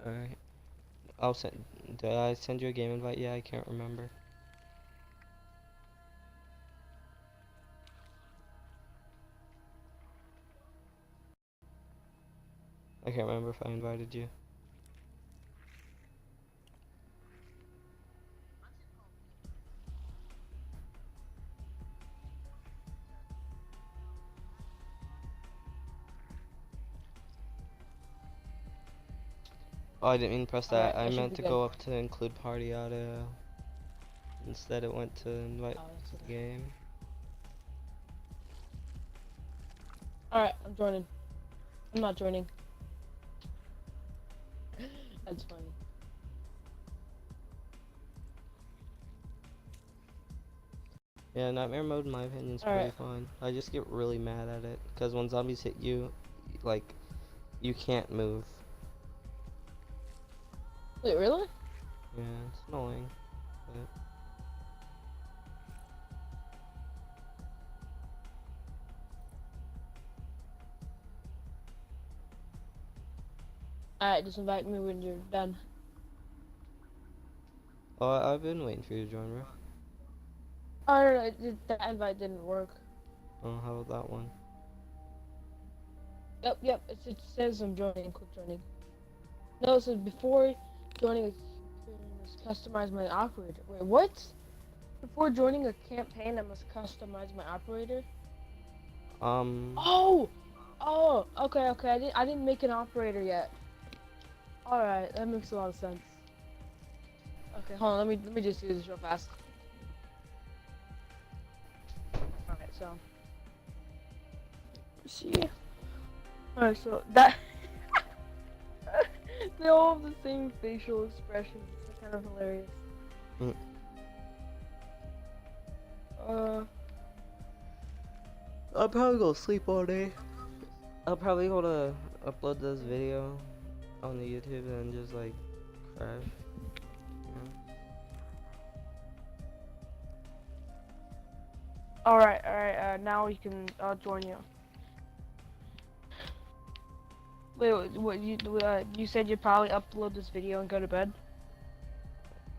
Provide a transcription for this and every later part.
Alright. I'll send. Did I send you a game invite? Yeah, I can't remember. I can't remember if I invited you. Oh, I didn't mean to press that. Alright, I that should meant be to good. go up to include party audio. Instead, it went to invite Oh, that's to the okay. game. Alright, I'm joining. I'm not joining. That's funny. Yeah, nightmare mode in my opinion is pretty Alright. fun. I just get really mad at it because when zombies hit you, like you can't move. Wait, really? Yeah, it's annoying. But Alright, just invite me when you're done. oh, I've been waiting for you to join, bro. Alright, that invite didn't work. Oh, how about that one? Yep, it says I'm joining, click joining. No, it says before joining I must customize my operator. Wait, what? Before joining a campaign, I must customize my operator? Um, Oh! Oh, okay, I didn't make an operator yet. Alright, that makes a lot of sense. Okay, hold on, let me just do this real fast. Alright, so see. Alright, so that they all have the same facial expressions. It's kind of hilarious. mm, Uh, I'll probably go sleep all day. I'll probably go to upload this video on the YouTube and just like crash. You know? alright, now we can join you. Wait, what you said you'd probably upload this video and go to bed?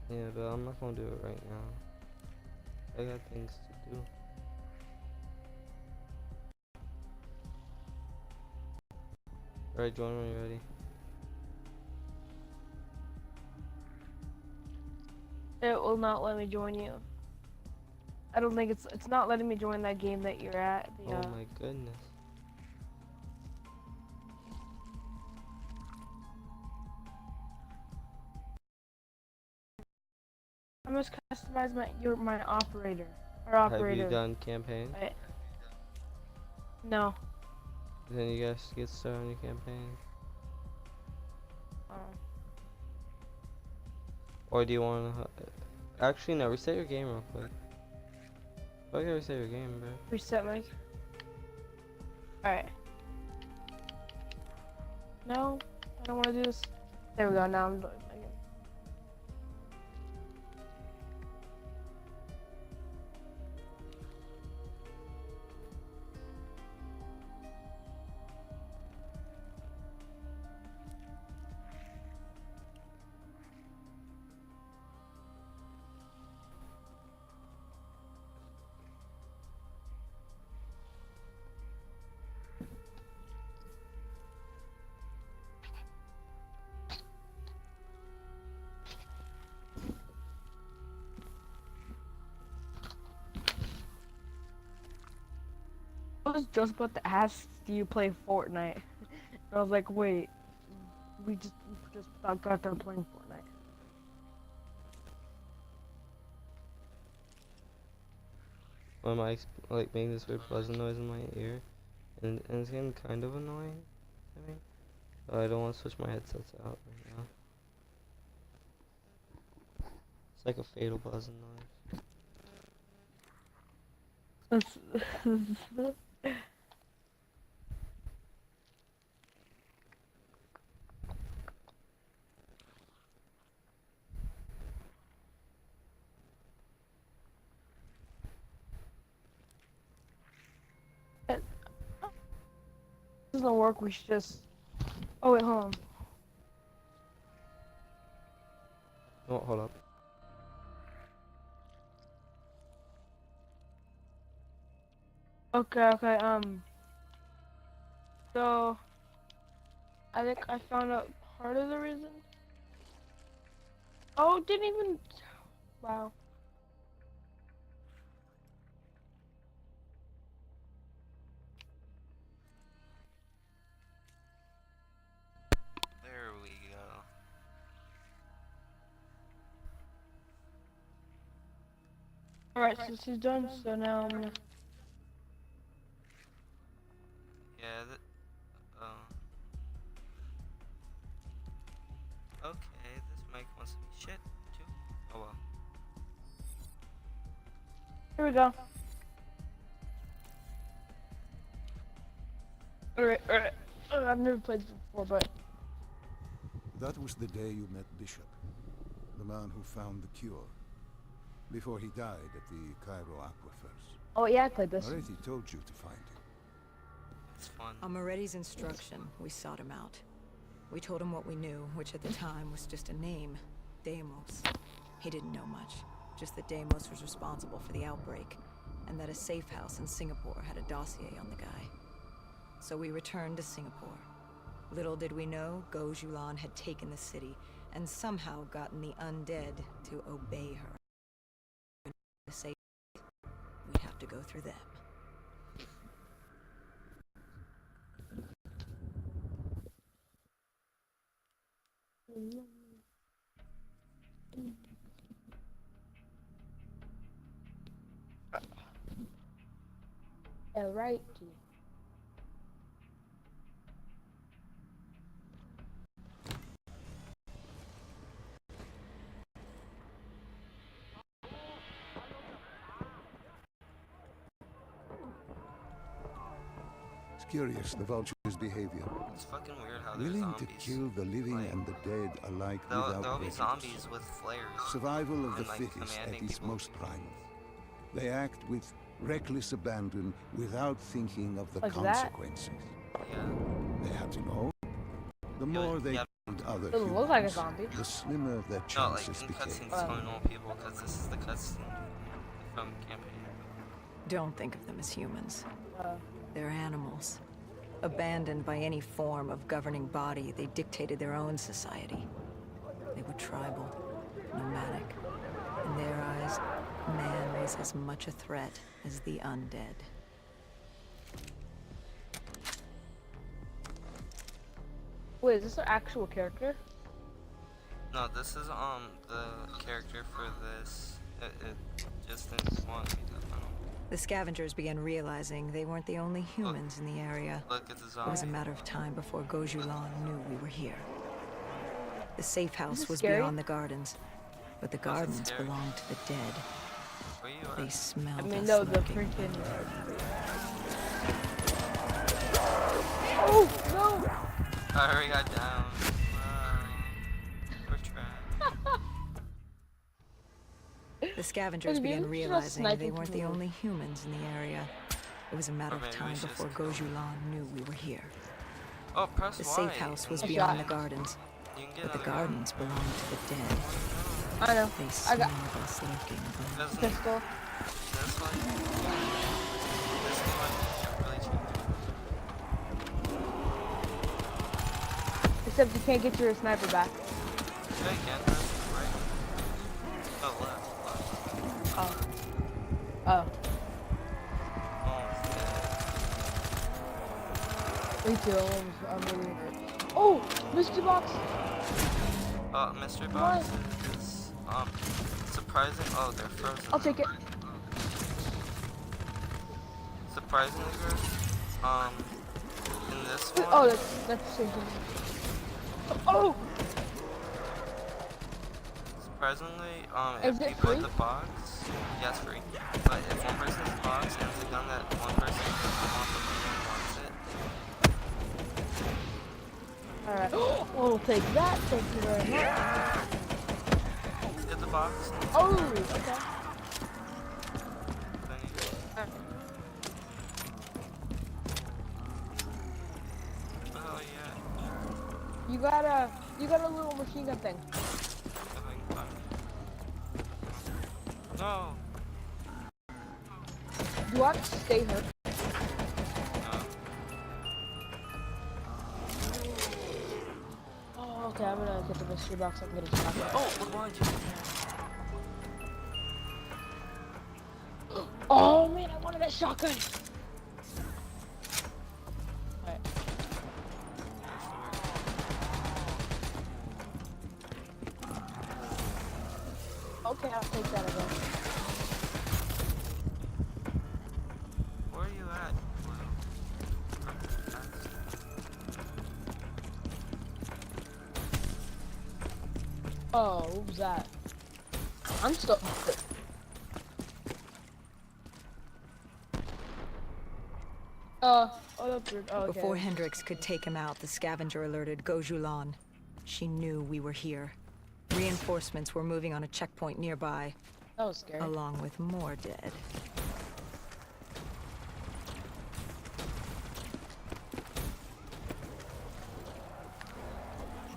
Yeah, but I'm not gonna do it right now. I got things to do. Alright, join when you're ready. It will not let me join you. I don't think it's not letting me join that game that you're at. Oh my goodness. I must customize my operator or Have you operator. done campaign? I, no. Then you guys get started on your campaign. Um, Or do you want to... Actually, no, reset your game real quick. I gotta reset your game, bro. reset my. Alright. No, I don't want to do this. There we go. Now I'm doing it again. I was just about to ask, do you play Fortnite? And I was like, wait, we just got done playing Fortnite. My mic's like making this weird buzzing noise in my ear. And it's getting kind of annoying. I mean, I don't want to switch my headsets out right now. It's like a fatal buzzing noise. It doesn't work. We should just. Oh wait, hold on. Oh, hold up. Okay. So I think I found out part of the reason. Oh, didn't even. Wow. There we go. Alright, so she's done, so now I'm gonna. Yeah, okay, this mic wants to be shit, too. Oh well. Here we go. Alright. I've never played this before, but. That was the day you met Bishop, the man who found the cure, before he died at the Cairo aquifers. Oh, yeah, I played this. Moretti told you to find him. It's fun. On Moretti's instruction, we sought him out. We told him what we knew, which at the time was just a name, Deimos. He didn't know much, just that Deimos was responsible for the outbreak, and that a safe house in Singapore had a dossier on the guy. So we returned to Singapore. Little did we know, Gojulan had taken the city, and somehow gotten the undead to obey her. To save it, we'd have to go through them. Alright. It's curious, the vulture's behavior. It's fucking weird how there's Willing zombies. to kill the living Like, and the dead alike There'll without be prejudice. zombies with flares. Survival of the and, like, fittest at commanding its people. most primal. They act with reckless abandon without thinking of the Like that? consequences. Yeah. They have to know. The more they yeah. killed other Doesn't look like a humans, zombie. the slimmer their No, like chances in became. cutscenes telling all people, because this is the cutscene from campaign. Don't think of them as humans. Uh, They're animals. Abandoned by any form of governing body, they dictated their own society. They were tribal, nomadic. In their eyes, man was as much a threat as the undead. wait, is this an actual character? No, this is the character for this. It just didn't want me to. I don't know. The scavengers began realizing they weren't the only humans in the area. Look, it's a It was a zombie. matter of time before Gojulan knew we were here. The safe house this was scary? beyond the gardens, but the gardens scary? belonged to the dead. Where you They at? smelled I mean, us no, the lurking. freaking. Oh no! I already got down. We're trapped. The scavengers Wait, began didn't you just realizing snipe they him weren't from the the- only humans in the area. It was a matter Or of maybe we time should before just kill Gojulan knew we were here. Oh, press The Y. safe house was and beyond the shot. gardens, You can get but the another gardens gun. belonged to the dead. I know. They I smelled got us lurking above. Doesn't pistol. this one? This one really changed. Except you can't get your sniper back. Yeah, you can. Press right. Oh, left. Oh. Oh, it's dead. Me too. I'm really hurt. Oh, mystery box. Mystery box is surprising. Oh, they're frozen. I'll take it. Surprisingly good. In this one. Oh, that's the same thing. Oh, Surprisingly, Is if it people in free? the box, yeah, it's free. But if one person has the box and it's a gun that one person doesn't want but the other wants it, alright. We'll take that. Thank you very much. get the box. Oh, okay. Then Alright. oh yeah, You got a little machine gun thing. I think No. Do I have to stay hurt? No. Oh, okay, I'm gonna get the mystery box. I can get a shotgun. Oh, what behind you? Oh man, I wanted that shotgun. Alright. Okay, I'll take that again. Where are you at? Oh, what was that? I'm still. Oh, that's weird. Oh, okay. Before Hendrix could take him out, the scavenger alerted Gojulan. She knew we were here. Reinforcements were moving on a checkpoint nearby, That was scary. along with more dead.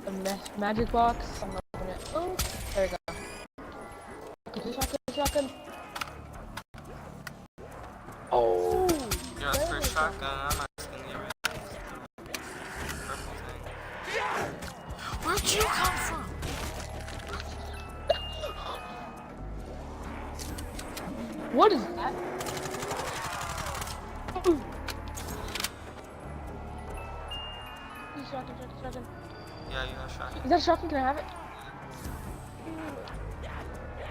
The magic box. I'm gonna open it. Oh, there we go. Shotgun. Oh! You're there for we go. shotgun. I'm asking you right. Purple thing. Where'd you come from? What is that? Oh. Shotgun. Yeah, you got shotgun. Is that a shotgun? Can I have it?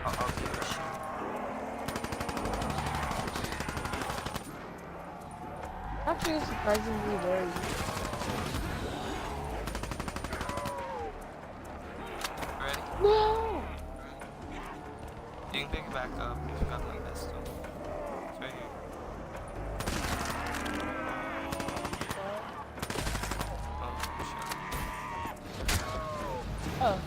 I'll give you a shot. Actually, surprisingly very. Ready? No! You can pick it back up if you got like this too. It's right here. Oh, shit. Oh.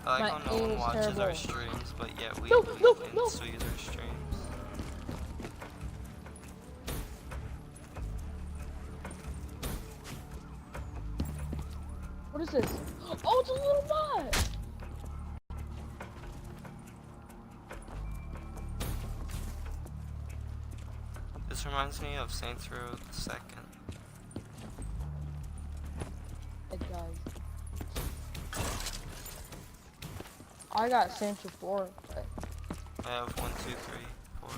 I like My how no aim one is watches our terrible. streams, but yet we No, can no. still use our streams. What is this? Oh, it's a little bot! This reminds me of Saints Row the Second. It does. I got Sancho 4, but I have 1, 2, 3, 4,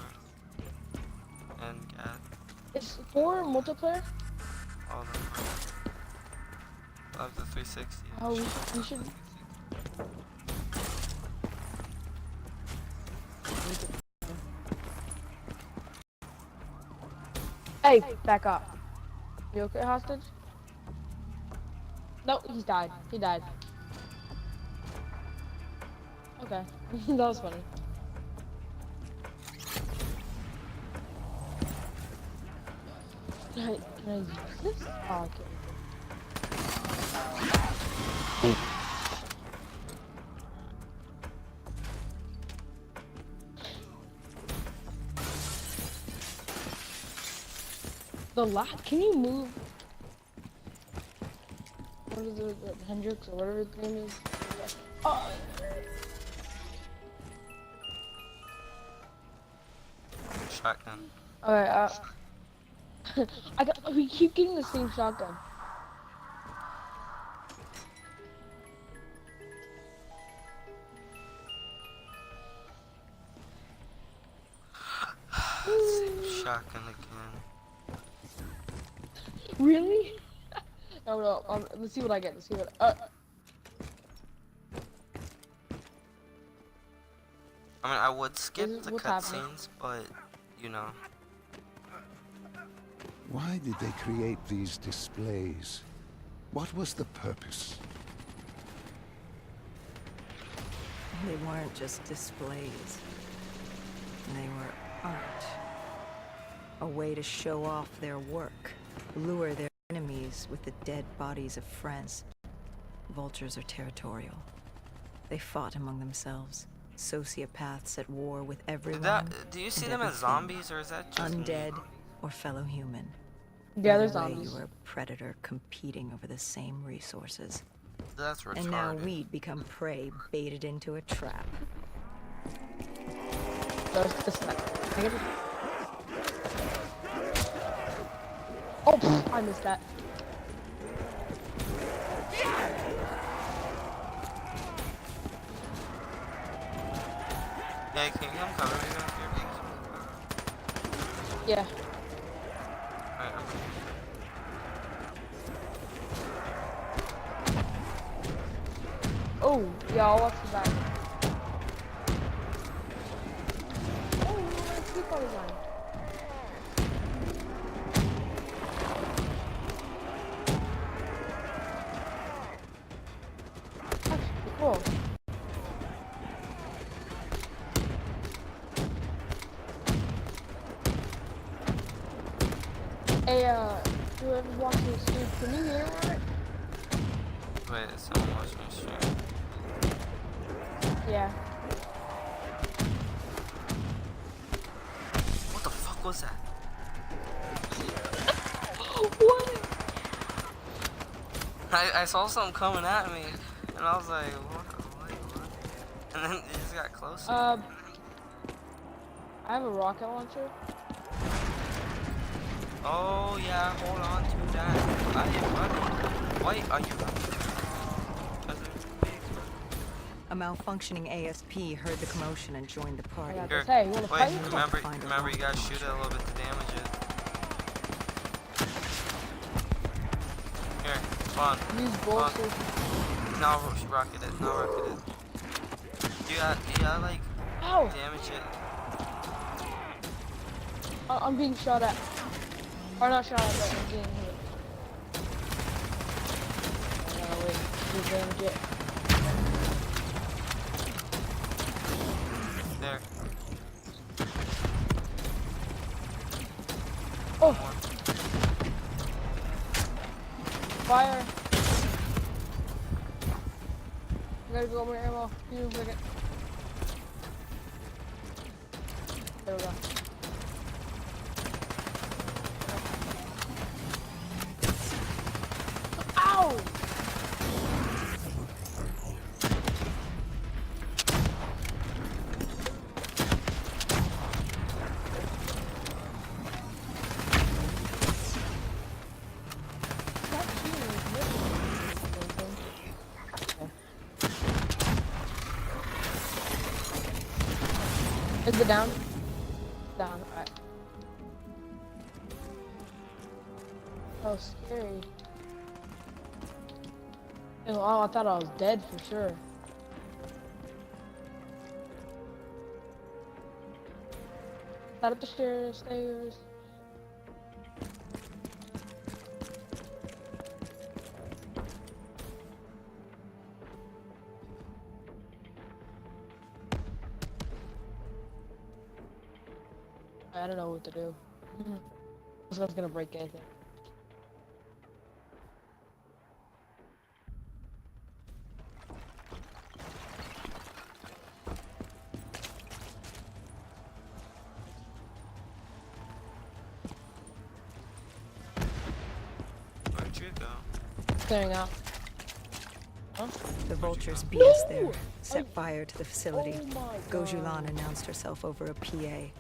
and GAT. it's 4 multiplayer? All of them. I have the 360. Oh, we should. Hey, back up. You okay, hostage? No, he's died. He died. Okay, that was funny. Can I use this? Oh, okay. The last, can you move? What is it, Hendrix or whatever his name is? Oh. Shotgun. Okay, we keep getting the same shotgun. Same shotgun again. Really? No, let's see what I get. Let's see what. I mean, I would skip the what's happening? cutscenes, but you know. Why did they create these displays? What was the purpose? They weren't just displays. They were art. A way to show off their work, lure their enemies with the dead bodies of friends. Vultures are territorial. They fought among themselves. Sociopaths at war with everyone. Do you see and them as everything. zombies, or is that just me? Undead or fellow human. Yeah, Either they're way, zombies. you were a predator competing over the same resources. That's retarded. And now we'd become prey baited into a trap. Oh, pfft, I missed that. Yeah, can you come cover me back here, please? Yeah. Alright, okay. Oh, yeah, I'll watch the back. Oh, let's keep on line. That's cool. Hey, whoever's watching the stream, can you hear it? Wait, is someone watching the stream? Yeah. What the fuck was that? What? I saw something coming at me, and I was like, what? And then it just got closer. I have a rocket launcher. Oh yeah, hold on to that. I am running. Why are you running? Because there's pigs. A malfunctioning ASP heard the commotion and joined the I party. got Here, this. Hey, you wanna wait, fight? remember you gotta shoot it a little bit to damage it. Here, spawn. Use Spawn. bo3. Now rocket it, now rocket it. You gotta like, Ow! damage it. I'm being shot at. Or not shot at, but I'm getting hit. Oh, wait. You damage it. There. Oh! More. Fire! I gotta go over ammo. Give me a second. There we go. Ow! Is it down? Down, alright. Oh, scary. Oh, I thought I was dead for sure. Not up the stairs. I don't know what to do. This one's gonna break anything. Where'd you go? Clearing out. Huh? The vultures beat No! us there, set fire to the facility. Oh my Gojulan God. announced herself over a PA.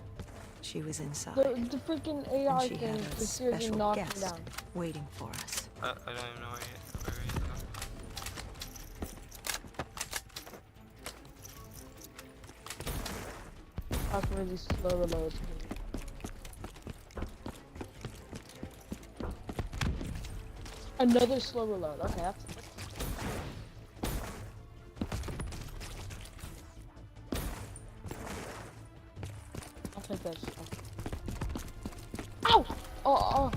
She was inside. The freaking AI and she thing had a just seriously special knocked me guest down. waiting for us. I don't even know where you go. That's really slow reload. Another slow reload. Okay, that's. I'll take this. Ow! Oh.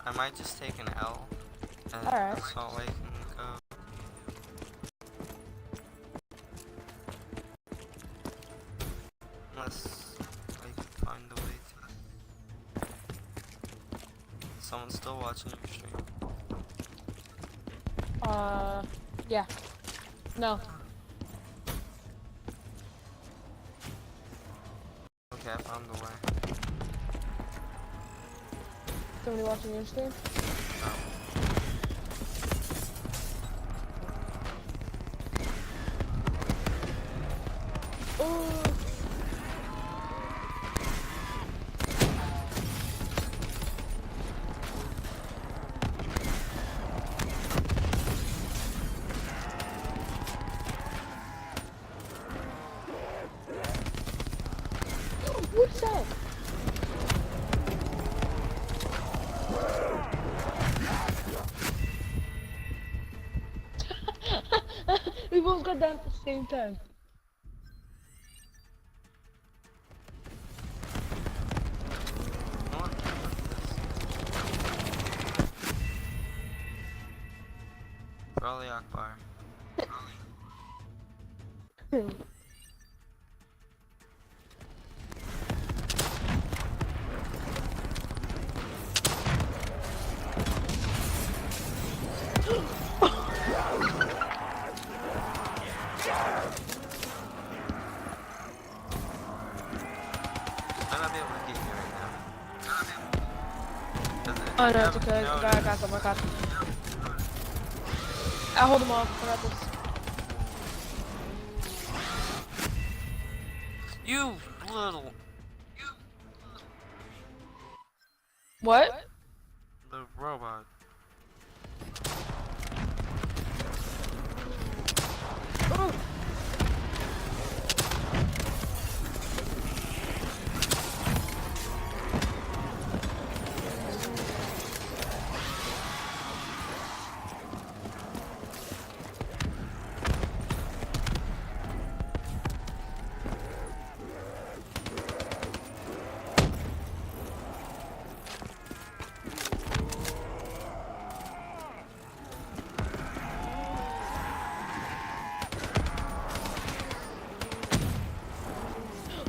I might just take an L. And Alright. Salt Lake and go. Unless I can find a way to. Someone's still watching your stream. Yeah. No. Okay, I found the way. Somebody watching your stream? Oh. What's that? We both got down at the same time. What? Raleigh Akbar. I'm not able to get you right now. Oh no, it's okay. I got them. I got them. I'll hold them off. I got this. You little. What? The robot. Oh.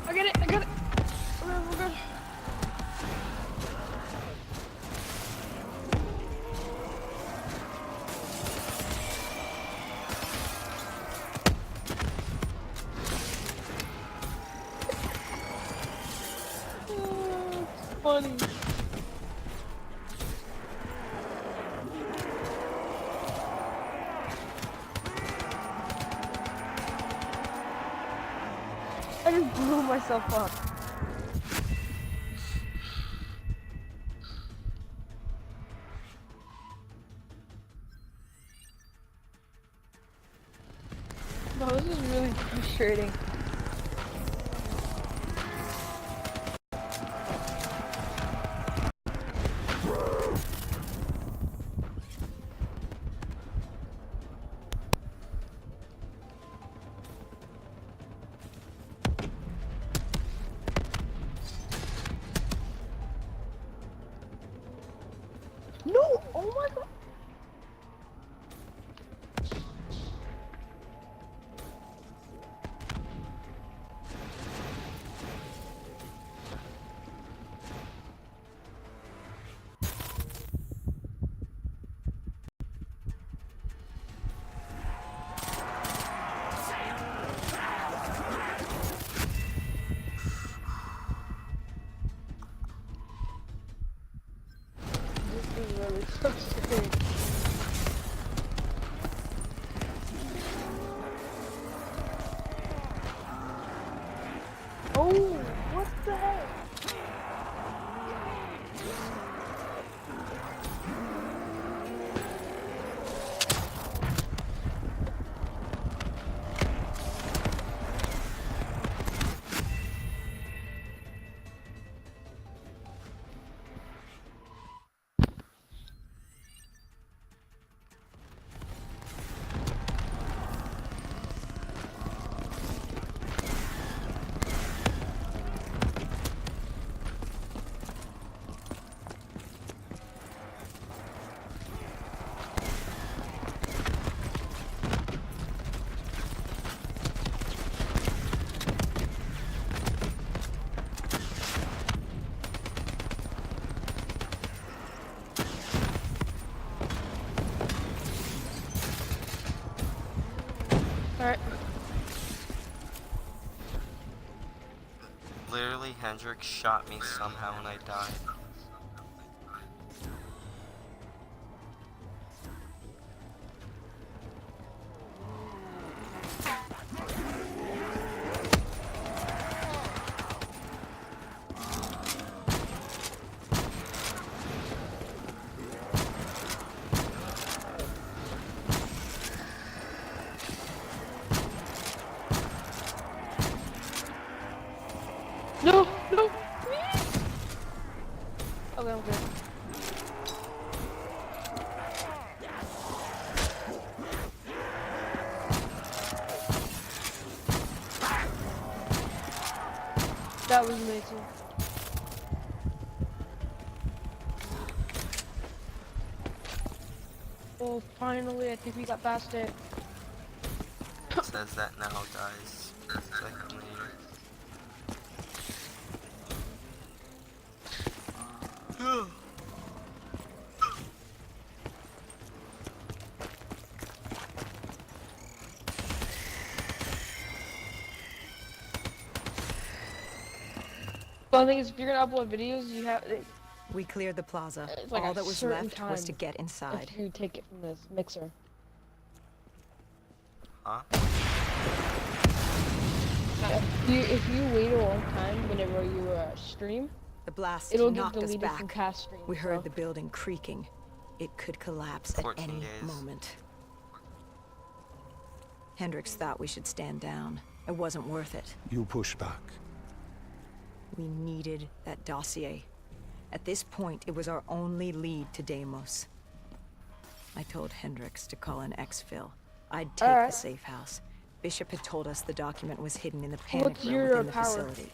I get it. I got it. We're good. It's funny. I just blew myself up. No, this is really frustrating. No! Oh my god! This is really frustrating. Oh, what the heck? Alright. Literally, Hendrik shot me somehow and I died. That was me too. Oh, finally, I think we got past it. It says that now, guys. Second later. So I think is if you're gonna upload videos, you have We cleared the plaza. it's like All a that was certain left was to time get inside. if you take it from this mixer. Huh? If you wait a long time whenever you stream, The blast it'll get knocked us deleted from back. past streams. We heard so. the building creaking. It could collapse at 14 any days. moment. Hendricks thought we should stand down. It wasn't worth it. You push back. We needed that dossier. At this point, it was our only lead to Deimos. I told Hendricks to call an exfil. I'd take Alright. the safe house. Bishop had told us the document was hidden in the panic What's room your within the power? facility.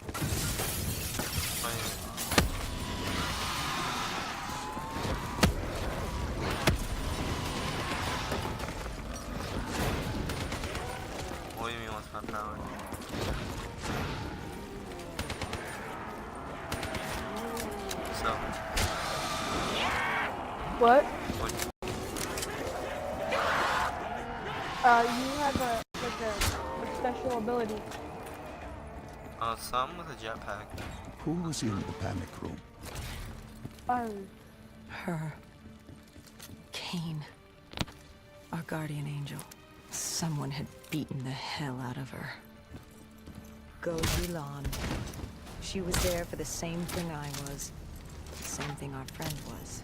What do you mean, what's my power? So, What? what? You have a special ability. Some with a jetpack. Who was in the panic room? Oh, Her. Kane. Our guardian angel. Someone had beaten the hell out of her. Go Yulan. She was there for the same thing I was. The same thing our friend was.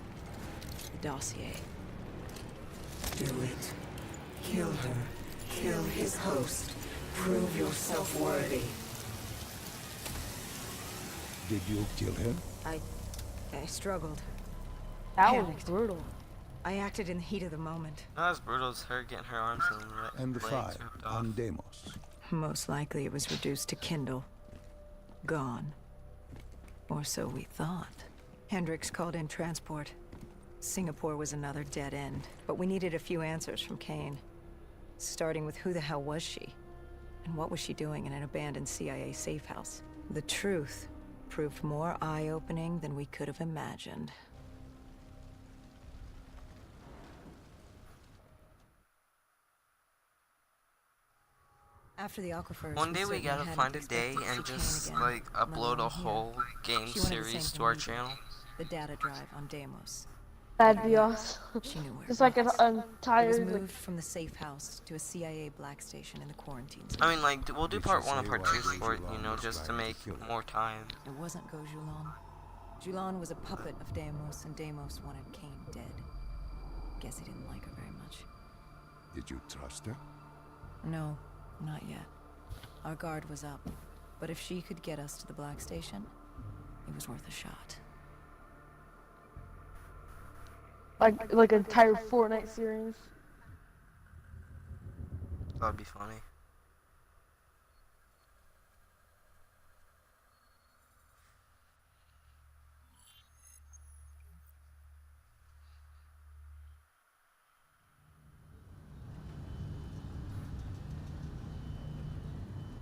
The dossier. Do it. Kill her. Kill his host. Prove yourself worthy. Did you kill him? I struggled. that was Panicked. brutal. I acted in the heat of the moment. Not as brutal as her getting her arms And the legs fire ripped off. on Deimos. Most likely it was reduced to kindle. Gone. Or so we thought. Hendricks called in transport. Singapore was another dead end, but we needed a few answers from Kane. Starting with who the hell was she? And what was she doing in an abandoned CIA safe house? The truth proved more eye-opening than we could have imagined. After the aquifers, One day we certainly gotta hadn't find a expected day to and see just Kane again, like let upload a alone here. whole game She wanted the series same to thing our we did. channel. The data drive on Deimos. That'd be awesome. She knew where Just it like an was. It was entire moved like, from the safe house to a CIA black station in the quarantine zone. I mean, like, we'll do Did part you 1 and say part why 2 for it, Julan you know, was just to trying to make kill you? more time. It wasn't Go Julan. Julan was a puppet of Deimos, and Deimos wanted Kane dead. Guess he didn't like her very much. Did you trust her? No, not yet. Our guard was up, but if she could get us to the black station, it was worth a shot. like an entire Fortnite series. That'd be funny.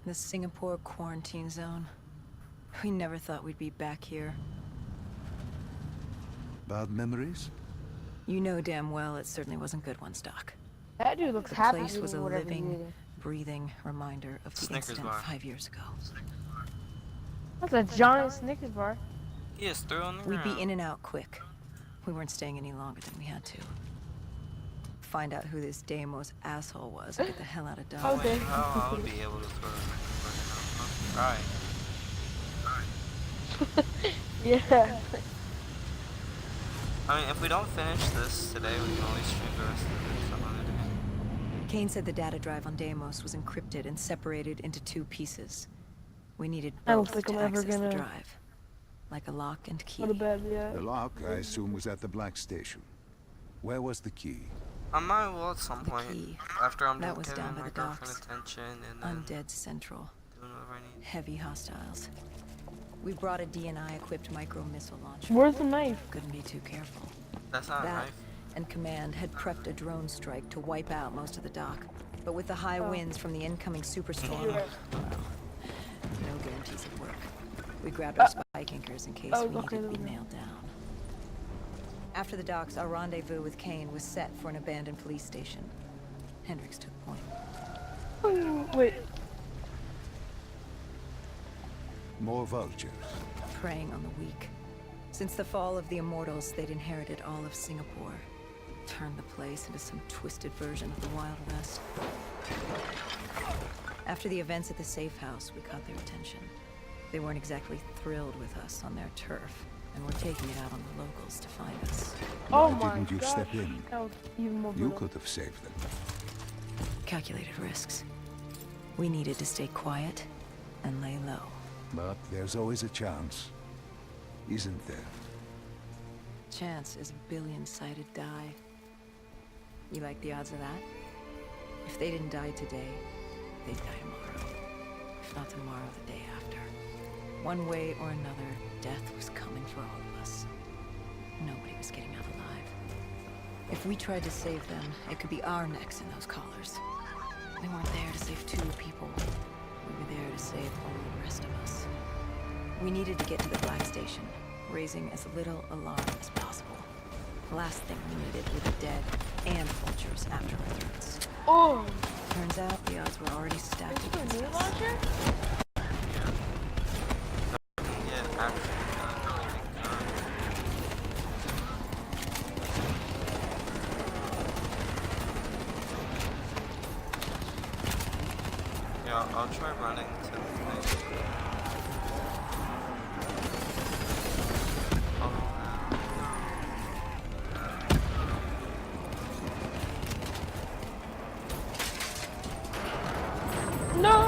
The Singapore quarantine zone. We never thought we'd be back here. Bad memories? You know damn well it certainly wasn't good ones, Doc. That dude looks The happy place was a doing whatever he's living, eating. breathing reminder of the Snickers incident bar. 5 years ago. That's a giant Snickers bar. He just threw on the We'd ground. be in and out quick. We weren't staying any longer than we had to. Find out who this Deimos asshole was and get the hell out of Dodge. Oh, wait, Okay. how I would be able to throw a Snickers bar in. Right. Yeah. I mean, if we don't finish this today, we can always stream the rest of it some other day. Kane said the data drive on Deimos was encrypted and separated into 2 pieces. We needed I don't both think to I'm ever access the gonna drive. Like a lock and key. Go to bed, yeah. The lock, I assume, was at the black station. Where was the key? I might will at some The point. key. After I'm That done was giving down by my the girlfriend docks. attention and then Undead Central. doing whatever I need. Heavy hostiles. We brought a DNI-equipped micro-missile launcher. Where's the knife? Couldn't be too careful. That's not a That knife. and Command had prepped a drone strike to wipe out most of the dock. But with the high winds from the incoming superstorm, You're right. well, no guarantees of work. We grabbed our spike anchors in case we needed okay, to be okay. nailed down. After the docks, our rendezvous with Kane was set for an abandoned police station. Hendricks took point. Oh, wait. More vultures. Preying on the weak. Since the fall of the Immortals, they'd inherited all of Singapore. Turned the place into some twisted version of the Wild West. After the events at the safe house, we caught their attention. They weren't exactly thrilled with us on their turf, and were taking it out on the locals to find us. Oh Why my didn't you gosh. step in? That was even more You brutal. could have saved them. Calculated risks. We needed to stay quiet and lay low. But there's always a chance, isn't there? Chance is a billion-sided die. You like the odds of that? If they didn't die today, they'd die tomorrow. If not tomorrow, the day after. One way or another, death was coming for all of us. Nobody was getting out alive. If we tried to save them, it could be our necks in those collars. We weren't there to save 2 people. We were there to save all the rest of us. We needed to get to the flag station, raising as little alarm as possible. The last thing we needed were the dead and vultures after our throats. Oh, Turns out the odds were already stacked is this against a new us. launcher? Yeah, after yeah, I'll try running to the place. No!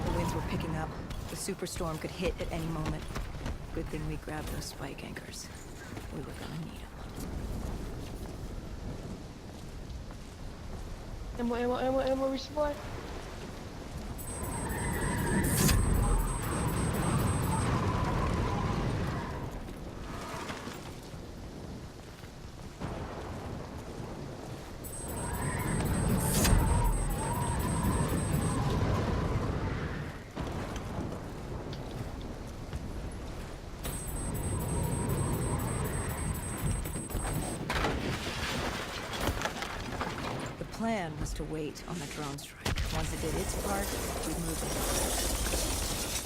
The winds were picking up. The superstorm could hit at any moment. Good thing we grabbed those spike anchors. We were gonna need them. Ammo resupply. The plan was to wait on the drone strike. Once it did its part, we'd move in.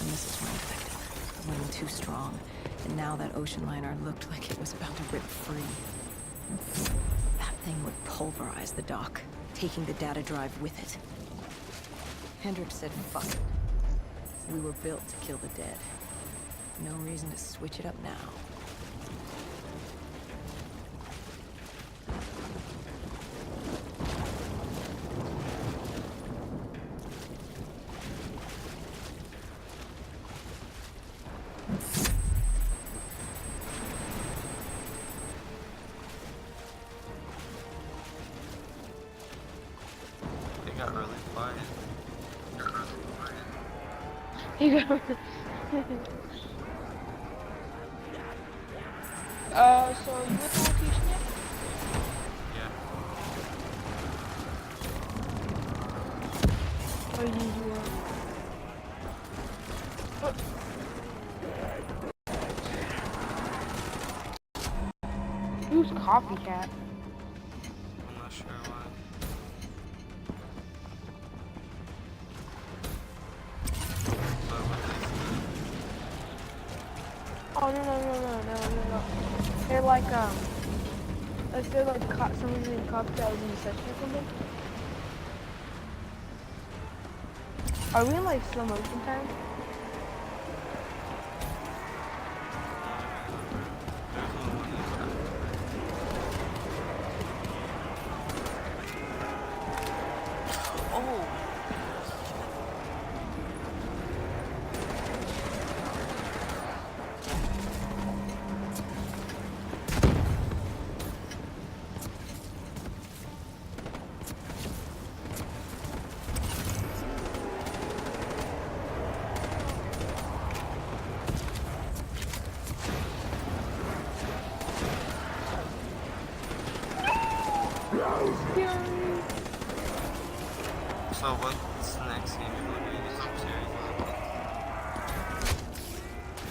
And this is effective. The wind too strong, and now that ocean liner looked like it was about to rip free. That thing would pulverize the dock, taking the data drive with it. Hendricks said, fuck it. We were built to kill the dead. No reason to switch it up now. They got really quiet. You go. So you with the location yet? Yeah. Or you do Who's Coffee Cat? I'm not sure why. But what Oh no. They're like they're like someone's in coffee that was in the section or something. Are we in like slow motion time? Oh! Scary. So what's the next game you're going to do in this series?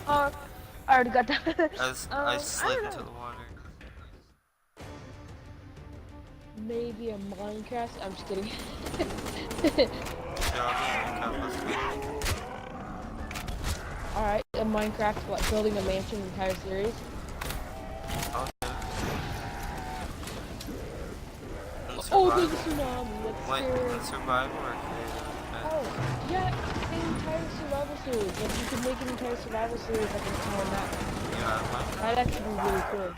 I already got that. I I slid don't into know. the water. Maybe a Minecraft. I'm just kidding. Yeah, I'll be in Minecraft. Let's go. Alright, a Minecraft, what, building a mansion entire series? Oh, yeah. And Oh, there's a survival. tsunami. That's Wait, scary. in survival or creative? Oh, yeah, an entire survival series. Like, you could make an entire survival series like an entire map. Yeah, Minecraft. That'd actually be really cool.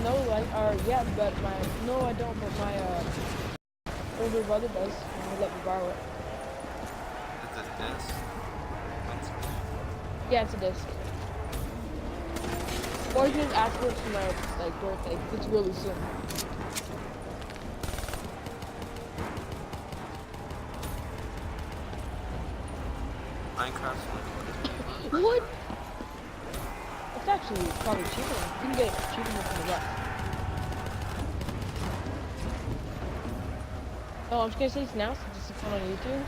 No, like, yeah, but no, I don't, but my, older brother does. And he let me borrow it. Is it this? Yeah, it's a disc. Or you can just ask for it for my, like, birthday. It's really soon. Minecraft. What? It's actually probably cheaper. You can get it cheaper than $20. Oh, I'm just gonna say this now since it's fun on YouTube.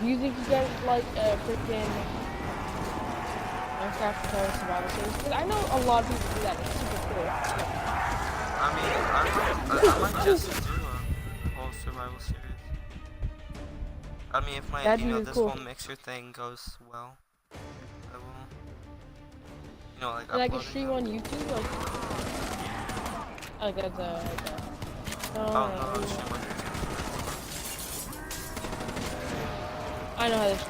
Do you think you guys like freaking Minecraft entire survival series? Because I know a lot of people do that. It's super cool. I mean, I might just do a whole survival series. I mean, if my, That'd you be know, really this cool. whole mixer thing goes well, I will, you know, like And I can uploading stream them. on YouTube, like as a, no, Oh, no, no, I'll stream on YouTube. I know how this,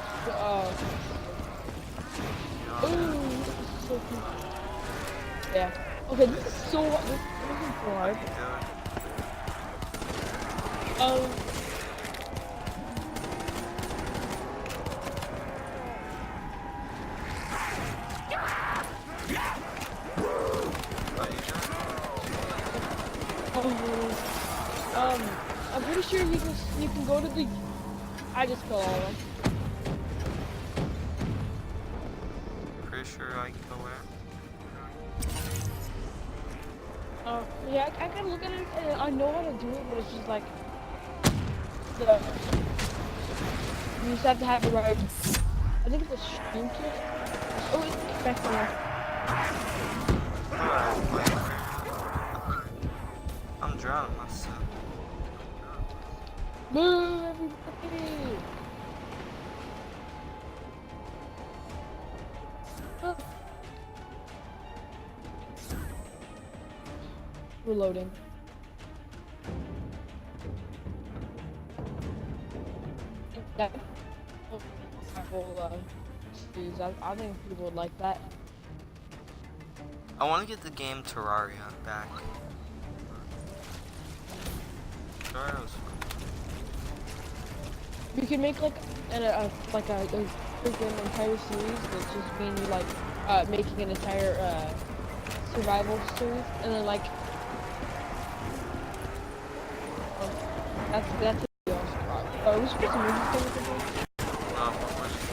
You know, ooh, this is so cool. Yeah. Okay, this is so hard. This isn't so I hard. can do it. Oh, you I'm pretty sure you can go to the. I just kill all of them. pretty sure I can go where? Yeah, I gotta look at it. And I know how to do it, but it's just like the. You just have to have the right. I think it's a stream kit. Oh, it's back there. I'm drowning myself. Move, everybody! Oh. Reloading. That. Oh, series. I think people would like that. I want to get the game Terraria back. Terraria was fun. We can make like a freaking entire series that's just being like making an entire survival series, and then like that's a deal. We should get some movies coming today. What was it?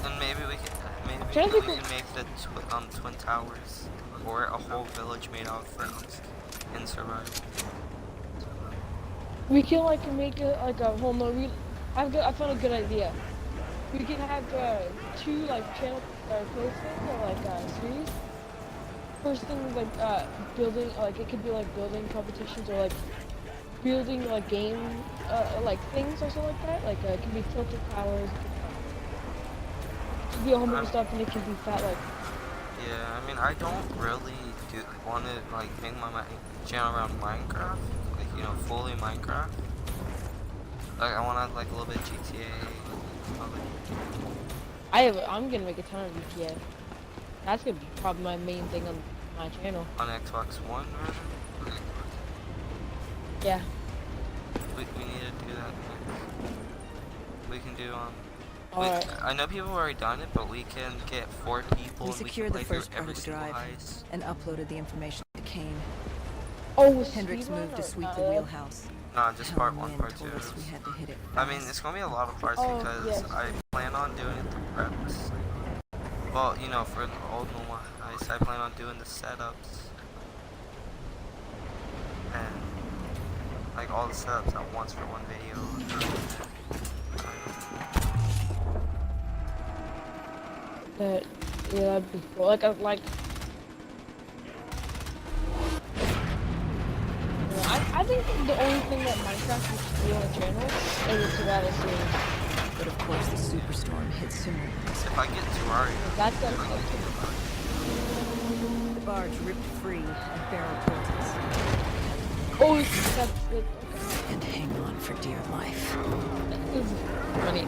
And maybe we Trying to can think make the Twin Towers, or a whole village made out of things in survival. We can like make it like a whole no. I found a good idea. We can have two like channel placements or like series. First thing is like building, like it could be like building competitions or like building like game like things or something like that. Like it can be tilted towers. It can be a whole bunch of stuff, and it can be fat like. Yeah, I mean, I don't really want to like make my channel around Minecraft, like, you know, fully Minecraft. Like, I want to add like a little bit of GTA. Probably. I'm gonna make a ton of GTA. That's gonna be probably my main thing on my channel. On Xbox One, rather. Yeah. We need to do that next. We can do Alright. I know people have already done it, but we can get 4 people We and secured we the can play first through part every of the single drive heist. and uploaded the information to Kane. Oh, was Hendricks speedrun moved to or sweep not? the wheelhouse. No, just part Helen 1, Wynn part 2. told us we had to hit it I mean, fast. it's gonna be a lot of parts Oh, because yes. I plan on doing it through preps. Well, you know, for the old normal heist, I plan on doing the setups. And, like, all the setups at once for one video. That, yeah, that'd be cool. Like, I think the only thing that Minecraft used to be on the channel is its survival series. But of course, the superstorm hit sooner than If I get Terraria, That's the the barge ripped free and barreled towards us. oh, that's it. And hang on for dear life. This is funny.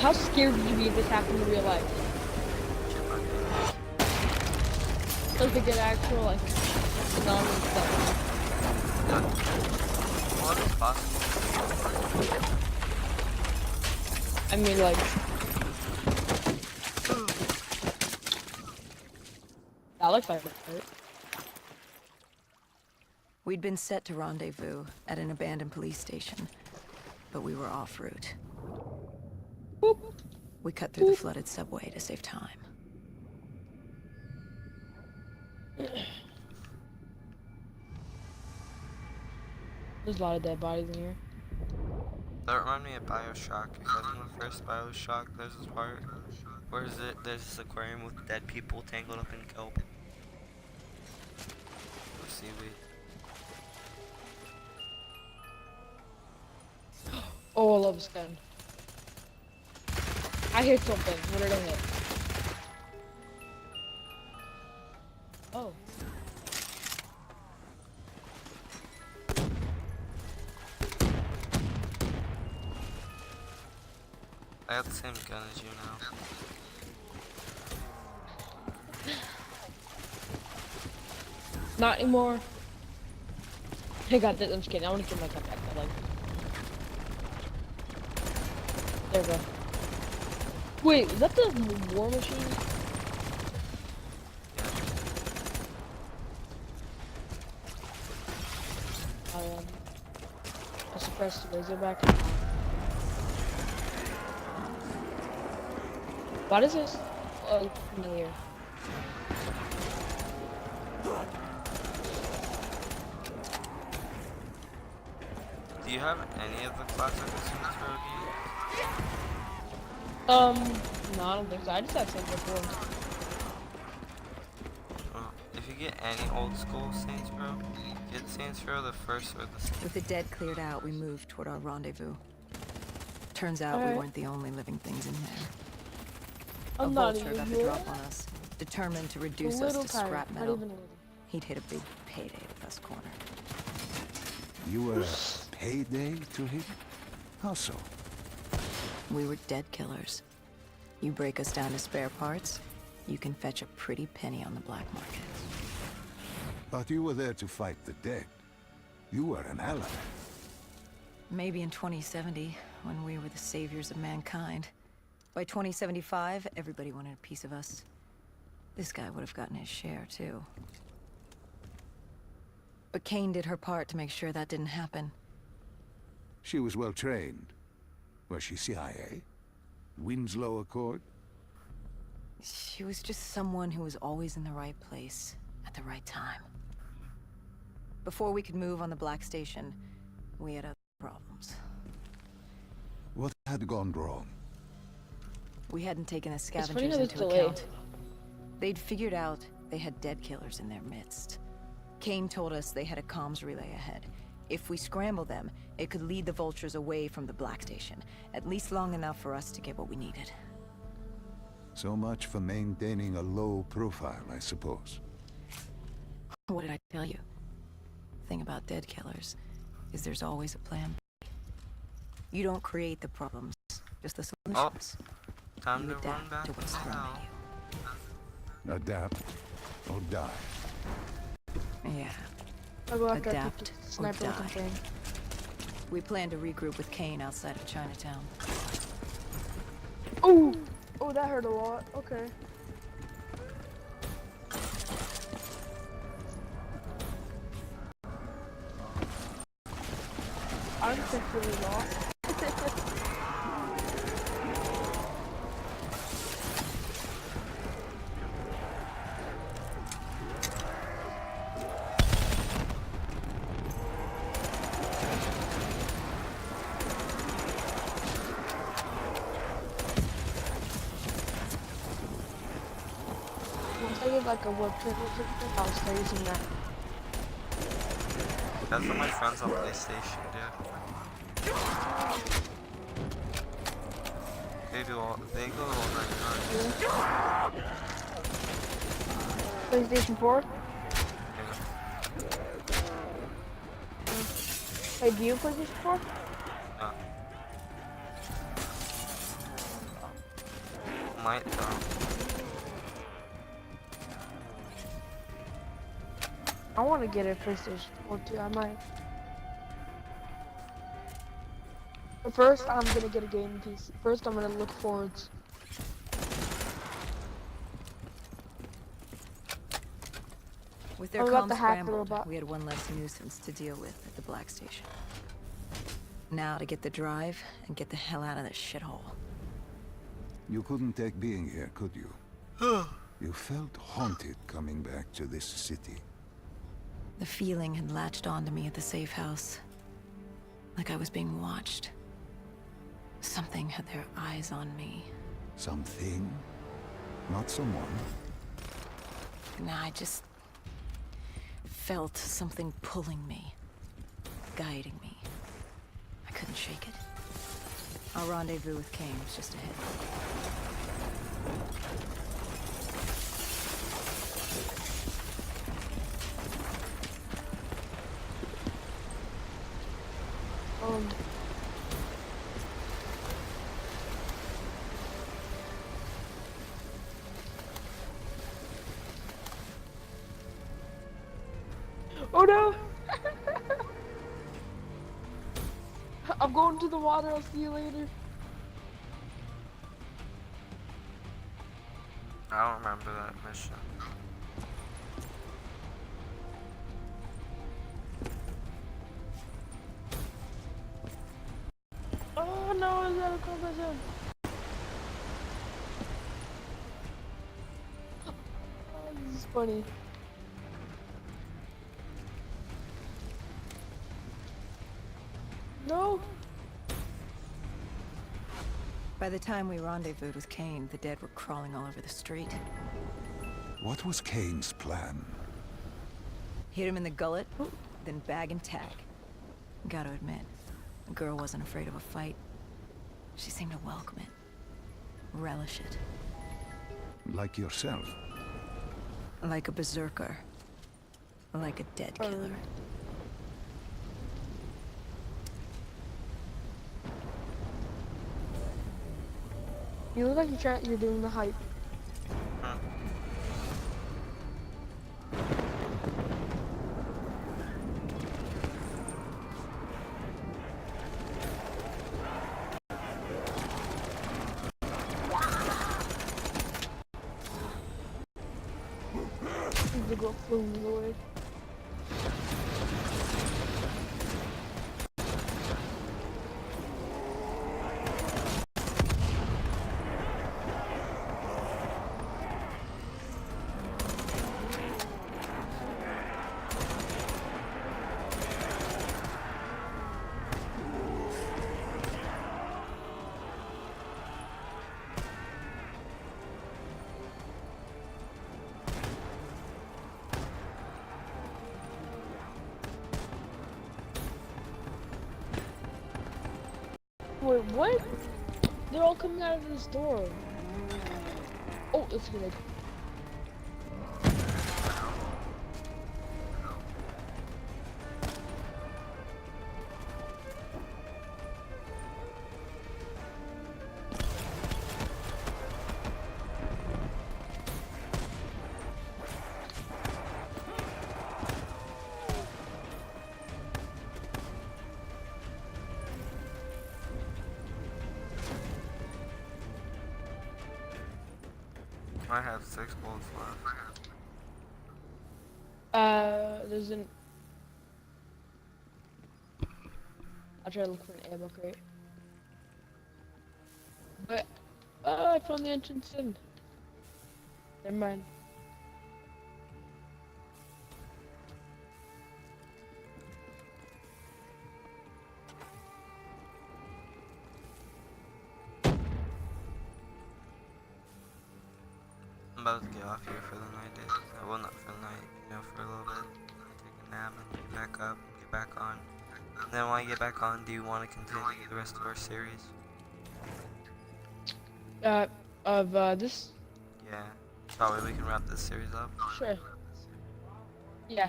How scared would you be if this happened in real life? Like to get actual like tsunami and stuff. what is possible? I mean like Alex, I right? We'd been set to rendezvous at an abandoned police station, but we were off route. Boop. We cut through the flooded subway to save time. There's a lot of dead bodies in here. That reminded me of Bioshock, because in the first Bioshock, there's this part where there's this aquarium with dead people tangled up in kelp. Or seaweed. Oh, I love this gun. I hit something. What did I hit? Oh. I got the same gun as you now. Not anymore. I got this. I'm just kidding. I want to get my gun back. I like it. There we go. Wait, is that the war machine? I suppressed the laser back. What is this? Oh, familiar. Do you have any of the classic Saints Row games? No, I don't think so. I just have Saints Row 4. If you get any old school Saints Row, get Saints Row the first or the second. With the dead cleared out, we moved toward our rendezvous. Turns out we weren't the only living things in there. A vulture about to drop on us, determined to reduce us to scrap metal. He'd hit a big payday with us cornered. You were a payday to him? How so? We were dead killers. You break us down to spare parts, you can fetch a pretty penny on the black market. But you were there to fight the dead. You were an ally. Maybe in 2070, when we were the saviors of mankind. By 2075, everybody wanted a piece of us. This guy would have gotten his share, too. But Kane did her part to make sure that didn't happen. She was well trained. Was she CIA? Winslow Accord? She was just someone who was always in the right place, at the right time. Before we could move on the Black Station, we had other problems. What had gone wrong? We hadn't taken the funny scavengers how this into delayed. account. They'd figured out they had dead killers in their midst. Kane told us they had a comms relay ahead. If we scramble them, it could lead the vultures away from the Black Station, at least long enough for us to get what we needed. So much for maintaining a low profile, I suppose. What did I tell you? The thing about dead killers is there's always a plan B. You don't create the problems, just the solutions. Time You to run adapt back to what's to thrown hell. at Adapt or die. you. Yeah. I'll go after I Adapt pick the or sniper looking die. thing. We plan to regroup with Kane outside of Chinatown. Oh! Oh, that hurt a lot. Okay. officially lost. Once I get like a web championship, I'll start using that. That's what my friends on PlayStation do. They go all night hard. PlayStation 4? Hey, do you have PlayStation 4? No. Might though. I want to get a PlayStation 4 too. I might. But first, I'm gonna get a gaming PC. First, I'm gonna look forwards. With their I'm about comms to hack the scrambled, robot. we had one less nuisance to deal with at the Black Station. Now to get the drive and get the hell out of this shithole. You couldn't take being here, could you? You felt haunted coming back to this city. The feeling had latched onto me at the safe house. Like I was being watched. Something had their eyes on me. Something? Not someone? Nah, I just felt something pulling me, guiding me. I couldn't shake it. Our rendezvous with Kane was just ahead. Oh no! I'm going to the water. I'll see you later. I don't remember that mission. Oh no! Is that a combat zone? Oh, this is funny. No! By the time we rendezvoused with Kane, the dead were crawling all over the street. What was Kane's plan? Hit him in the gullet, then bag and tag. Gotta admit, the girl wasn't afraid of a fight. She seemed to welcome it, relish it. Like yourself? Like a berserker. Like a dead killer. You look like you're doing the hype. The girl flew away. Wait, what? They're all coming out of this door. Oh, it's good. I have 6 bullets left. There's an... I'll try to look for an ammo crate. But I found the entrance in. Never mind. I'm about to get off here for the night, dude. Well, not for the night, you know, for a little bit. Take a nap and get back up, get back on. And then when I get back on, do you want to continue the rest of our series? This? Yeah. Probably we can wrap this series up. Sure. Yeah.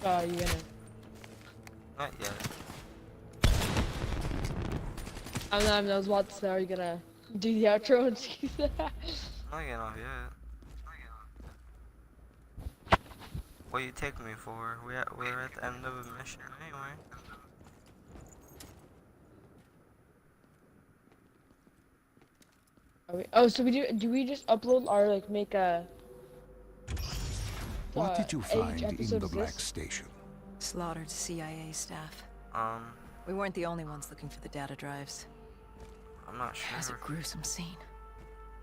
You gonna? Not yet. I was about to say, are you gonna do the outro and see that? I'm not getting off yet. What you taking me for? We're at the end of a mission anyway. Oh, so do we just upload or like make a? What did you each find in episode the is Black this? Station? Slaughtered CIA staff. Um, We weren't the only ones looking for the data drives. I'm not It was a sure. gruesome scene.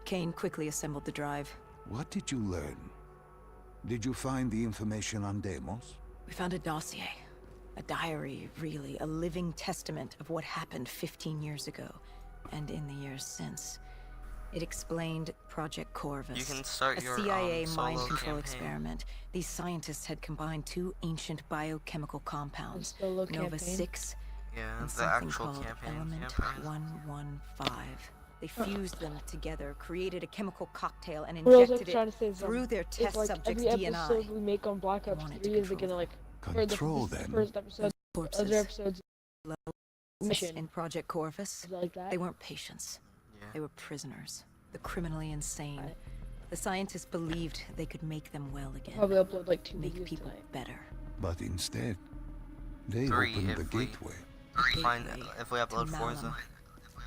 Kane quickly assembled the drive. What did you learn? Did you find the information on Deimos? We found a dossier. A diary, really. A living testament of what happened 15 years ago. And in the years since. It explained Project Corvus. You can start a your CIA mind solo control campaign. experiment. These scientists had combined two ancient biochemical compounds. Solo Nova campaign? 6 Yeah, and the something actual called campaign. Element 115. They fused them together, created a chemical cocktail, and What I was injected like trying it to say is, through their if, test like, subject's every DNI. episode we make on Black Ops wanted to 3 is it control gonna like Control the them? first episode, Corpses. other episodes mission In Project Corvus, is like that. they weren't patients. Yeah. They were prisoners. The criminally insane. Right. The scientists believed they could make them well again. Probably upload like 2 Make videos people tonight. better. But instead, they 3 opened the if we- gateway. Find Gateway if we to upload Forza. Malum.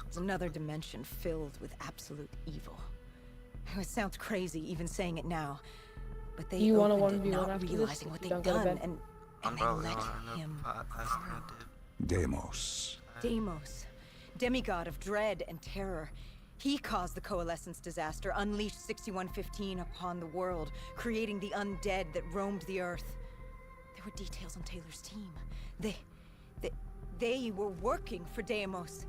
It's another dimension filled with absolute evil. It sounds crazy even saying it now, but they You wanna opened it 1v1 not after this realizing if what you they'd don't go to done, bed? and I'm they probably let gonna end him up as through. I did. Deimos. Deimos, demigod of dread and terror. He caused the Coalescence disaster, unleashed 6115 upon the world, creating the undead that roamed the earth. There were details on Taylor's team. They were working for Deimos.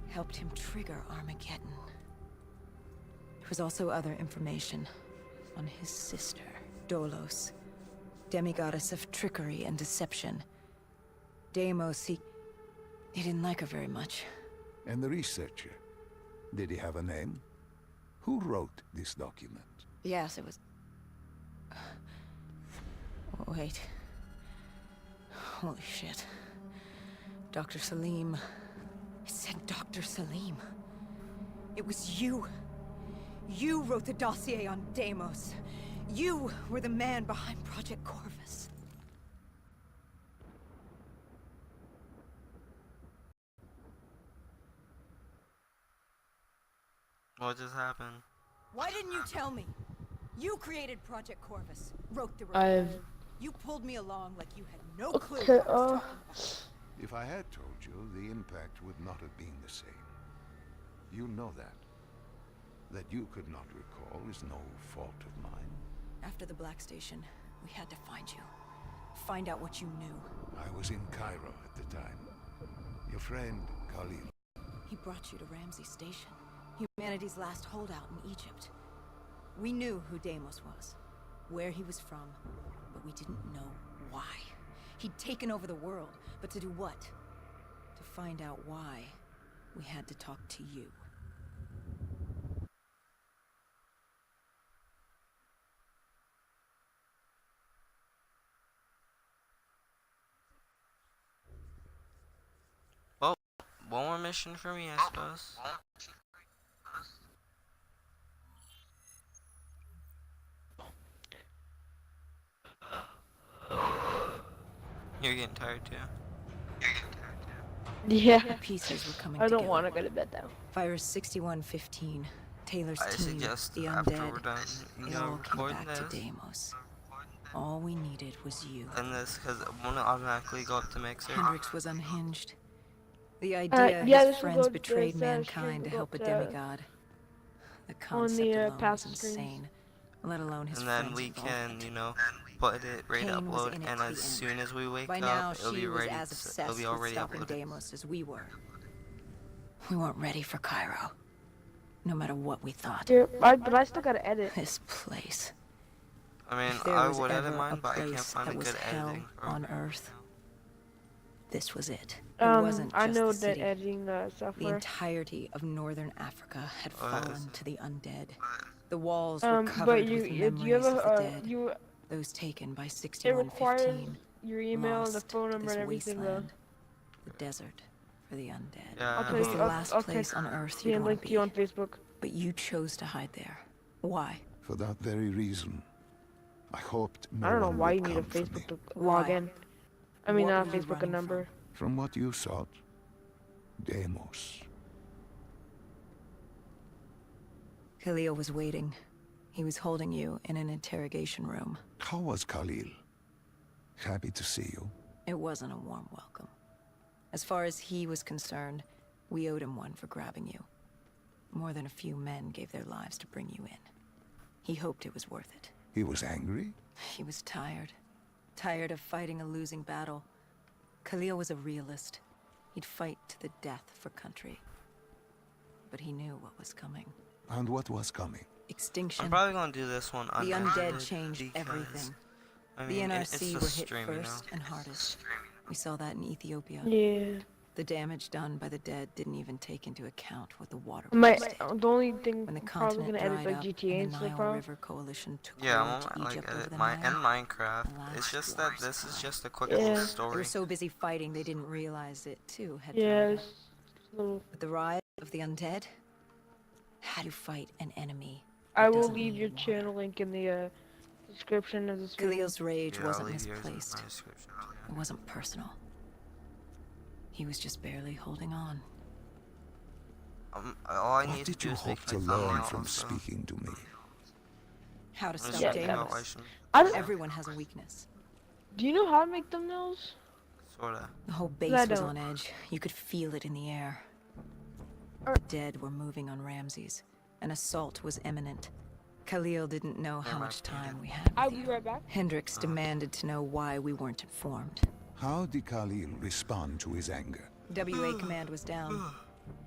Helped him trigger Armageddon. There was also other information on his sister, Dolos, demigoddess of trickery and deception. Deimos, he didn't like her very much. And the researcher, did he have a name? Who wrote this document? Yes, it was... Wait. Holy shit. Dr. Salim. It said Dr. Salim. It was you. You wrote the dossier on Deimos. You were the man behind Project Corvus. What just happened? Why didn't you tell me? You created Project Corvus, wrote the I've report. You pulled me along like you had no clue okay. what I was talking about. If I had told you, the impact would not have been the same. You know that. That you could not recall is no fault of mine. After the Black Station, we had to find you. Find out what you knew. I was in Cairo at the time. Your friend, Khalil. He brought you to Ramsey Station, humanity's last holdout in Egypt. We knew who Deimos was, where he was from, but we didn't know why. He'd taken over the world, but to do what? To find out why, we had to talk to you. Well, one more mission for me, I suppose. You're getting tired too. Yeah. Pieces were coming I don't together. want to go to bed though. Virus 6115, Taylor's I team, suggest the after undead, we're done, they all came recording back to this, Deimos. All we needed was you. in this because it won't automatically go up to Mixer. Hendrix was unhinged. The yeah, idea this his will friends go- betrayed this, mankind stream to will help go a to- demigod. The on concept the alone was past streams. insane, let alone his And then friends' we can, involvement. you know, put it ready to Kane was upload, in it and to as the end. soon as we wake By up, now, it'll she be was ready. as It'll obsessed be with already stopping uploaded. Deimos as we were. We weren't ready for Cairo, no matter what we thought. Yeah, but I still gotta edit. This place. I mean, If there I was would edit ever mine, a but I can't place find a that was good hell editing on program. Earth, this was it. It wasn't I just know the that city. editing The software. entirety of northern Africa had What? fallen to the undead. The walls were But covered you with you memories have of the a dead, you those taken by it requires 6115. your email, the Lost phone to number, this and everything though. wasteland, the desert for the undead. Yeah, I'll It tell was you. the last I'll place text on Earth you you'd and want link to to you be, on Facebook. but you chose to hide there. Why? For that very reason, I hoped no I don't know one why would you need a come for me. Facebook to Why? log in. I mean, What not were you Facebook, a running number. From what you sought, Deimos. Khalil was waiting. He was holding you in an interrogation room. How was Khalil? Happy to see you. It wasn't a warm welcome. As far as he was concerned, we owed him one for grabbing you. More than a few men gave their lives to bring you in. He hoped it was worth it. He was angry? He was tired. Tired of fighting a losing battle. Khalil was a realist. He'd fight to the death for country. But he knew what was coming. And what was coming? Extinction. I'm probably gonna do this one The unedited undead changed because, everything. I The mean, NRC it's were just hit stream, you know? first and hardest. We saw that in Ethiopia. Yeah. The damage done by the dead didn't even take into account what the water My was. the only thing When the I'm probably continent gonna edit dried like up GTA and and the stuff Nile probably. River Coalition took Yeah, war I'm to gonna like Egypt over edit the my Nile. Minecraft. The It's last just that wars this is time. just a quick Yeah. little They story. were so busy fighting they didn't realize it too had Yeah. dried It's up. little. But the rise of the undead had to fight an enemy. I will doesn't leave need your water. channel link in the description of this video. Khalil's rage Yeah, I'll wasn't leave yours in misplaced. my description. It wasn't personal. He was just barely holding on. All I What need to did do you is hope make to my learn thumbnail from also. speaking to me? How to I'm just stop Yeah, thinking about why I Deimos. should- I don't, Everyone has a weakness. do you know how to make thumbnails? Sorta. The whole I base was don't. on edge. You could feel it in the air. Er- The dead were moving on Ramses. An assault was imminent. Khalil didn't know how Never much mind. time we had I'll with be you. right back. Hendrix demanded to know why we weren't informed. How did Khalil respond to his anger? WA command was down.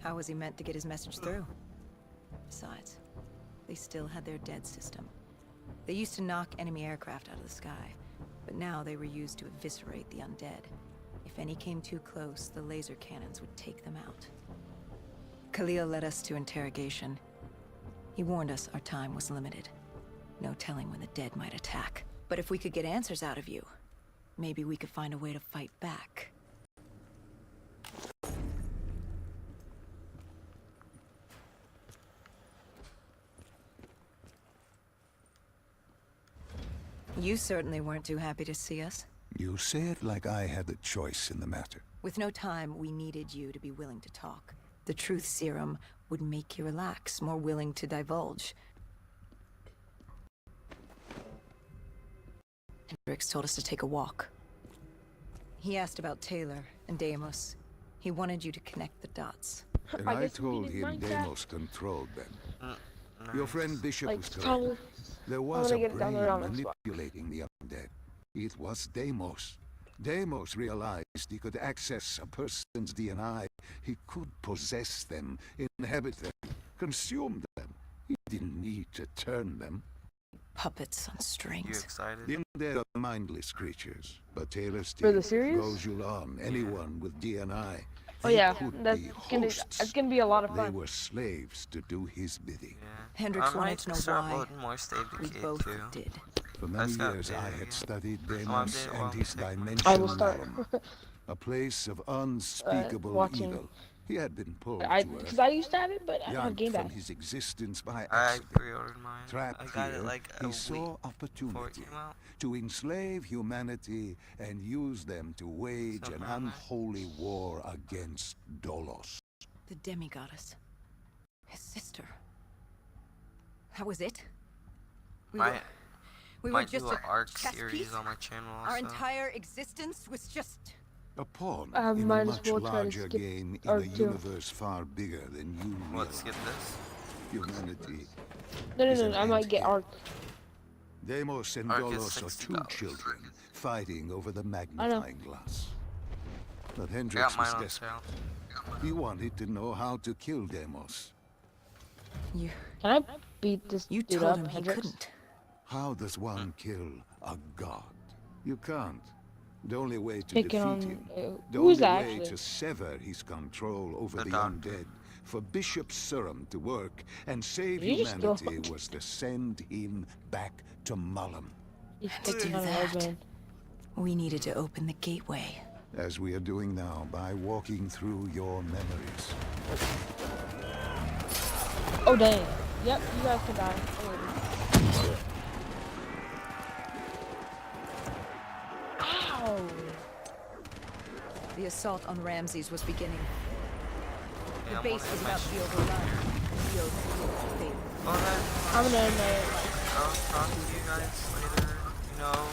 How was he meant to get his message through? Besides, they still had their dead system. They used to knock enemy aircraft out of the sky, but now they were used to eviscerate the undead. If any came too close, the laser cannons would take them out. Khalil led us to interrogation. He warned us our time was limited. No telling when the dead might attack. But if we could get answers out of you, maybe we could find a way to fight back. You certainly weren't too happy to see us. You say it like I had a choice in the matter. With no time, we needed you to be willing to talk. The truth serum would make you relax, more willing to divulge. Hendrix told us to take a walk. He asked about Taylor and Deimos. He wanted you to connect the dots. And I I guess we told did him Minecraft. Deimos controlled them. Your Nice. friend Bishop Like was correct. probably. There was gonna a get it down brain there on the spot. manipulating the undead. It was Deimos. Deimos realized he could access a person's DNA. He could possess them, inhabit them, consume them. He didn't need to turn them. Puppets on You strings. excited? The undead are mindless creatures, but Taylor's For team the series? goes you on anyone with DNA. Oh They yeah, could that's be gonna hosts. it's gonna be a lot of They fun. were slaves to do his bidding. Yeah. Hendrix I wanted might to know start why. uploading more State We Decay both too. did. For many That's got years I big. had studied I'll Deimos update it and while his I'm taking my dimension I will start realm, a place of unspeakable watching. evil. He had been pulled Because to I used to have it, but I earth, don't have yanked Game from Pass. his existence by I accident. pre-ordered mine. Trapped I got here, it like a he week saw before it opportunity came out. to enslave humanity and use them to wage an Somehow. unholy war against Dolos. The demigoddess. His sister. That was it? We My were We were Might just do an a arc chess series piece. on my channel Our also. entire existence was just... A pawn I in a might as much well try to larger skip game in a Arc 2. universe far bigger than you What, realize. skip this? Humanity. No, is no, an no, I might get ant-hill. Arc. Deimos and Arc is Dolos are two $60. children fighting over the magnifying glass. But I Hendrix got mine was on desperate. sale. He wanted to know how to kill Deimos. You Can I beat this You dude told up, him he Hendrix? couldn't. How does one kill a god? You can't. The only way to Picking defeat on him, the who only is that way actually? to sever his control over The the doctor. undead, for Bishop Surum to work and save Did you just throw humanity it? was to send him back to Mullum. He's To picking do on an old that. man. We needed to open the gateway. As we are doing now by walking through your memories. Oh dang. Yep, you guys can die. Ow! The assault on Ramses was beginning. Yeah, The I'm base gonna was hit my about to be overrun. The oath failed. Well then, I'm gonna end it. I'll talk to you guys later. You know,